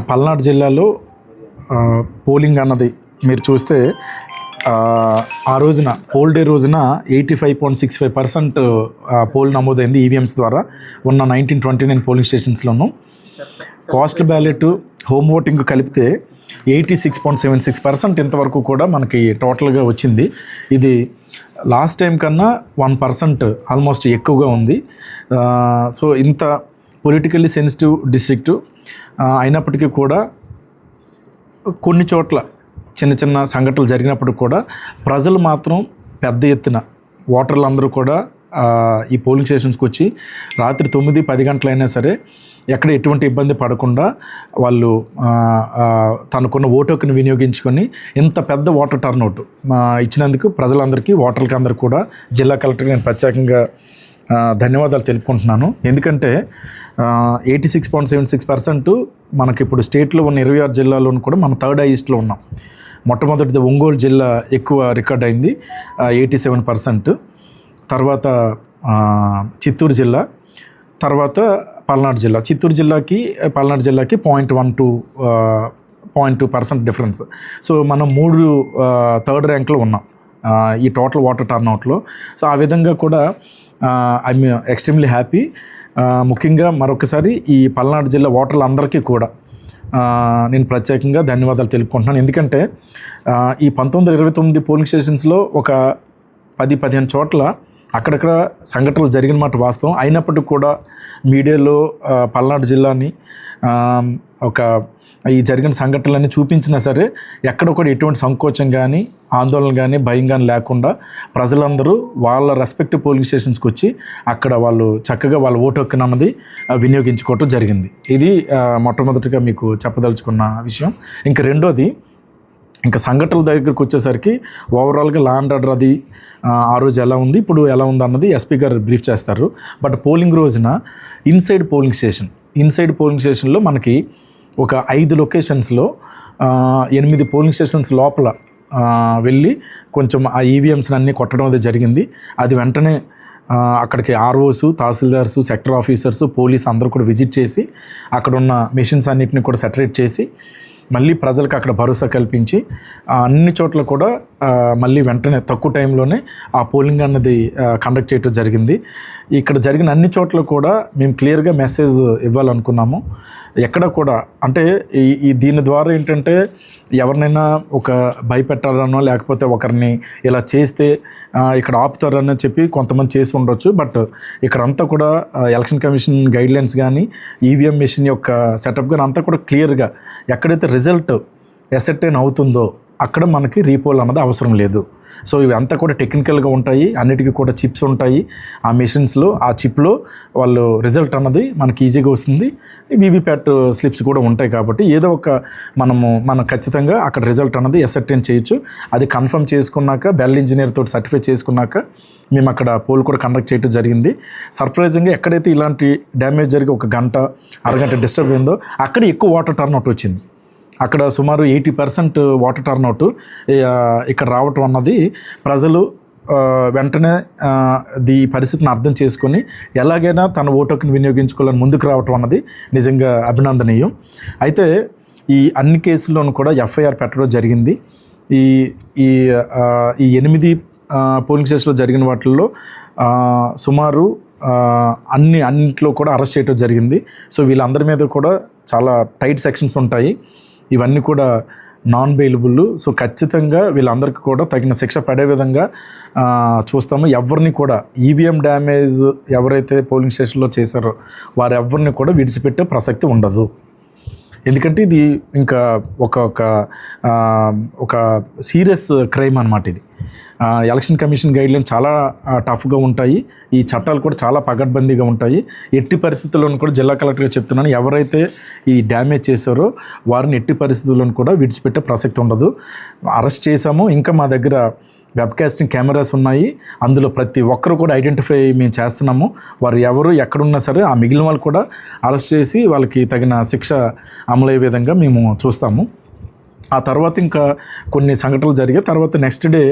పల్నాడు జిల్లాలో పోలింగ్ అన్నది మీరు చూస్తే ఆ రోజున పోల్ డే రోజున 85.65% పోల్ నమోదైంది ఈవీఎంస్ ద్వారా ఉన్న 1929 పోలింగ్ స్టేషన్స్లోనూ. పోస్టల్ బ్యాలెట్, హోమ్ ఓటింగ్ కలిపితే 86.76% ఇంతవరకు కూడా మనకి టోటల్గా వచ్చింది. ఇది లాస్ట్ టైం కన్నా 1% ఆల్మోస్ట్ ఎక్కువగా ఉంది. సో ఇంత పొలిటికల్లీ సెన్సిటివ్ డిస్ట్రిక్టు అయినప్పటికీ కూడా కొన్ని చోట్ల చిన్న చిన్న సంఘటనలు జరిగినప్పుడు కూడా ప్రజలు మాత్రం పెద్ద ఎత్తున ఓటర్లు అందరూ కూడా ఈ పోలింగ్ స్టేషన్స్కి వచ్చి రాత్రి 9-10 గంటలైనా సరే ఎక్కడ ఎటువంటి ఇబ్బంది పడకుండా వాళ్ళు తనకున్న ఓటు హక్కును వినియోగించుకొని ఇంత పెద్ద ఓటర్ టర్నౌట్ ఇచ్చినందుకు ప్రజలందరికీ, ఓటర్లకి అందరికీ కూడా జిల్లా కలెక్టర్కి నేను ప్రత్యేకంగా ధన్యవాదాలు తెలుపుకుంటున్నాను. ఎందుకంటే 86.76% మనకి ఇప్పుడు స్టేట్లో ఉన్న 26 జిల్లాల్లోనూ కూడా మనం థర్డ్ హైయెస్ట్లో ఉన్నాం. మొట్టమొదటిది ఒంగోలు జిల్లా ఎక్కువ రికార్డ్ అయింది 87%, తర్వాత చిత్తూరు జిల్లా, తర్వాత పల్నాడు జిల్లా. చిత్తూరు జిల్లాకి పల్నాడు జిల్లాకి 0.2% డిఫరెన్స్. సో మనం 3 థర్డ్ ర్యాంక్లో ఉన్నాం ఈ టోటల్ ఓటర్ టర్న్అవుట్లో. సో ఆ విధంగా కూడా ఐఎమ్ ఎక్స్ట్రీమ్లీ హ్యాపీ. ముఖ్యంగా మరొకసారి ఈ పల్నాడు జిల్లా ఓటర్లు అందరికీ కూడా నేను ప్రత్యేకంగా ధన్యవాదాలు తెలుపుకుంటున్నాను. ఎందుకంటే ఈ 1929 పోలింగ్ స్టేషన్స్లో ఒక 10-15 చోట్ల అక్కడక్కడ సంఘటనలు జరిగిన మాట వాస్తవం. అయినప్పటికీ కూడా మీడియాలో పల్నాడు జిల్లాని ఈ జరిగిన సంఘటనలన్నీ చూపించినా సరే ఎక్కడ కూడా ఎటువంటి సంకోచం కానీ, ఆందోళన కానీ, భయం కానీ లేకుండా ప్రజలందరూ వాళ్ళ రెస్పెక్టివ్ పోలింగ్ స్టేషన్స్కి వచ్చి అక్కడ వాళ్ళు చక్కగా వాళ్ళ ఓటు హక్కు అన్నది వినియోగించుకోవటం జరిగింది. ఇది మొట్టమొదటిగా మీకు చెప్పదలుచుకున్న విషయం. ఇంకా రెండోది, ఇంకా సంఘటనల దగ్గరికి వచ్చేసరికి ఓవరాల్గా లా అండ్ ఆర్డర్ అది ఆ రోజు ఎలా ఉంది, ఇప్పుడు ఎలా ఉంది అన్నది ఎస్పీ గారు బ్రీఫ్ చేస్తారు. బట్ పోలింగ్ రోజున ఇన్సైడ్ పోలింగ్ స్టేషన్లో మనకి ఒక 5 లొకేషన్స్లో 8 పోలింగ్ స్టేషన్స్ లోపల వెళ్ళి కొంచెం ఆ ఈవీఎంస్ని అన్నీ కొట్టడం అది జరిగింది. అది వెంటనే అక్కడికి ROs, tahsildars, sector officers, police అందరూ కూడా విజిట్ చేసి అక్కడ ఉన్న మెషిన్స్ అన్నిటిని కూడా సెటరేట్ చేసి మళ్ళీ ప్రజలకు అక్కడ భరోసా కల్పించి అన్ని చోట్ల కూడా మళ్ళీ వెంటనే తక్కువ టైంలోనే ఆ పోలింగ్ అన్నది కండక్ట్ చేయడం జరిగింది. ఇక్కడ జరిగిన అన్ని చోట్ల కూడా మేము క్లియర్గా మెసేజ్ ఇవ్వాలనుకున్నాము. ఎక్కడ కూడా అంటే ఈ దీని ద్వారా ఏంటంటే ఎవరినైనా ఒక భయపెట్టాలనో లేకపోతే ఒకరిని ఇలా చేస్తే ఇక్కడ ఆపుతారని చెప్పి కొంతమంది చేసి ఉండొచ్చు. బట్ ఇక్కడంతా కూడా ఎలక్షన్ కమిషన్ గైడ్లైన్స్ కానీ, ఈవీఎం మెషిన్ యొక్క సెటప్ కానీ అంతా కూడా క్లియర్గా ఎక్కడైతే రిజల్ట్ ఎసెర్టైన్ అవుతుందో అక్కడ మనకి రీపోల్ అన్నది అవసరం లేదు. సో ఇవి అంతా కూడా టెక్నికల్గా ఉంటాయి, అన్నిటికీ కూడా చిప్స్ ఉంటాయి ఆ మెషిన్స్లో. ఆ చిప్లో వాళ్ళు రిజల్ట్ అన్నది మనకి ఈజీగా వస్తుంది. వీవీప్యాట్ స్లిప్స్ కూడా ఉంటాయి కాబట్టి ఏదో ఒక మనం ఖచ్చితంగా అక్కడ రిజల్ట్ అన్నది ఎసెర్టైన్ చేయొచ్చు. అది కన్ఫర్మ్ చేసుకున్నాక, బెల్ ఇంజనీర్ తోటి సర్టిఫై చేసుకున్నాక మేము అక్కడ పోల్ కూడా కండక్ట్ చేయడం జరిగింది. సర్ప్రైజింగ్గా ఎక్కడైతే ఇలాంటి డ్యామేజ్ జరిగి ఒక గంట అరగంట డిస్టర్బ్ అయిందో అక్కడ ఎక్కువ వాటర్ టర్న్అవుట్ వచ్చింది. అక్కడ సుమారు 80% వాటర్ టర్న్అవుట్ ఇక్కడ రావటం అన్నది ప్రజలు వెంటనే ఈ పరిస్థితిని అర్థం చేసుకొని ఎలాగైనా తన ఓటు హక్కును వినియోగించుకోవాలని ముందుకు రావటం అన్నది నిజంగా అభినందనీయం. అయితే ఈ అన్ని కేసుల్లోనూ కూడా ఎఫ్ఐఆర్ పెట్టడం జరిగింది. ఈ 8 పోలింగ్ స్టేషన్లో జరిగిన వాటిల్లో సుమారు అన్నింటిలో కూడా అరెస్ట్ చేయడం జరిగింది. సో వీళ్ళందరి మీద కూడా చాలా టైట్ సెక్షన్స్ ఉంటాయి. ఇవన్నీ కూడా నాన్ బెయిలబుల్. సో ఖచ్చితంగా వీళ్ళందరికీ కూడా తగిన శిక్ష పడే విధంగా చూస్తాము. ఎవరిని కూడా ఈవీఎం డ్యామేజ్ ఎవరైతే పోలింగ్ స్టేషన్లో చేశారో వారెవరిని కూడా విడిచిపెట్టే ప్రసక్తి ఉండదు. ఎందుకంటే ఇది ఇంకా ఒక సీరియస్ క్రైమ్ అన్నమాట. ఇది ఎలక్షన్ కమిషన్ గైడ్లైన్ చాలా టఫ్గా ఉంటాయి. ఈ చట్టాలు కూడా చాలా పకడ్బందీగా ఉంటాయి. ఎట్టి పరిస్థితుల్లోనూ కూడా జిల్లా కలెక్టర్గా చెప్తున్నాను, ఎవరైతే ఈ డ్యామేజ్ చేశారో వారిని ఎట్టి పరిస్థితుల్లోనూ కూడా విడిచిపెట్టే ప్రసక్తి ఉండదు. అరెస్ట్ చేశాము. ఇంకా మా దగ్గర వెబ్కాస్టింగ్ కెమెరాస్ ఉన్నాయి. అందులో ప్రతి ఒక్కరు కూడా ఐడెంటిఫై మేము చేస్తున్నాము. వారు ఎవరు ఎక్కడున్నా సరే ఆ మిగిలిన వాళ్ళు కూడా అరెస్ట్ చేసి వాళ్ళకి తగిన శిక్ష అమలయ్యే విధంగా మేము చూస్తాము. ఆ తర్వాత ఇంకా కొన్ని సంఘటనలు జరిగాయి. తర్వాత నెక్స్ట్ డే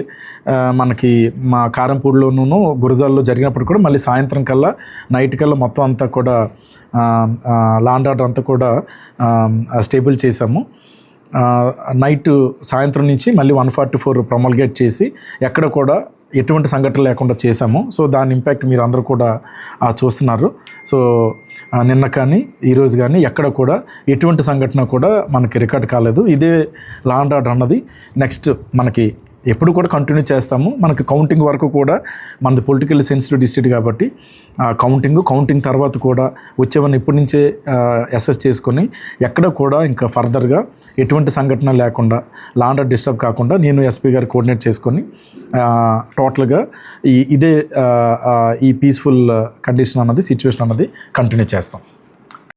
మనకి మా కారంపూడిలోనూ గురజాల్లో జరిగినప్పుడు కూడా మళ్ళీ సాయంత్రం కల్లా నైట్ కల్లా మొత్తం అంతా కూడా లా అండ్ ఆర్డర్ అంతా కూడా స్టేబుల్ చేసాము. నైట్ సాయంత్రం నుంచి మళ్ళీ 144 ప్రొమల్గేట్ చేసి ఎక్కడ కూడా ఎటువంటి సంఘటన లేకుండా చేశాము. సో దాని ఇంపాక్ట్ మీరు అందరూ కూడా చూస్తున్నారు. సో నిన్న కానీ ఈరోజు కానీ ఎక్కడ కూడా ఎటువంటి సంఘటన కూడా మనకి రికార్డ్ కాలేదు. ఇదే లా అండ్ ఆర్డర్ అన్నది నెక్స్ట్ మనకి ఎప్పుడు కూడా కంటిన్యూ చేస్తాము. మనకి కౌంటింగ్ వరకు కూడా మనది పొలిటికల్ సెన్సిటివ్ డిస్ట్రిక్ట్ కాబట్టి కౌంటింగ్ తర్వాత కూడా వచ్చేవన్నీ ఇప్పటి నుంచే అసెస్ చేసుకొని ఎక్కడ కూడా ఇంకా ఫర్దర్గా ఎటువంటి సంఘటన లేకుండా లా అండ్ ఆర్డర్ డిస్టర్బ్ కాకుండా నేను ఎస్పీ గారు కోఆర్డినేట్ చేసుకొని టోటల్గా ఇదే ఈ పీస్ఫుల్ కండిషన్ అన్నది సిచ్యువేషన్ అన్నది కంటిన్యూ చేస్తాం.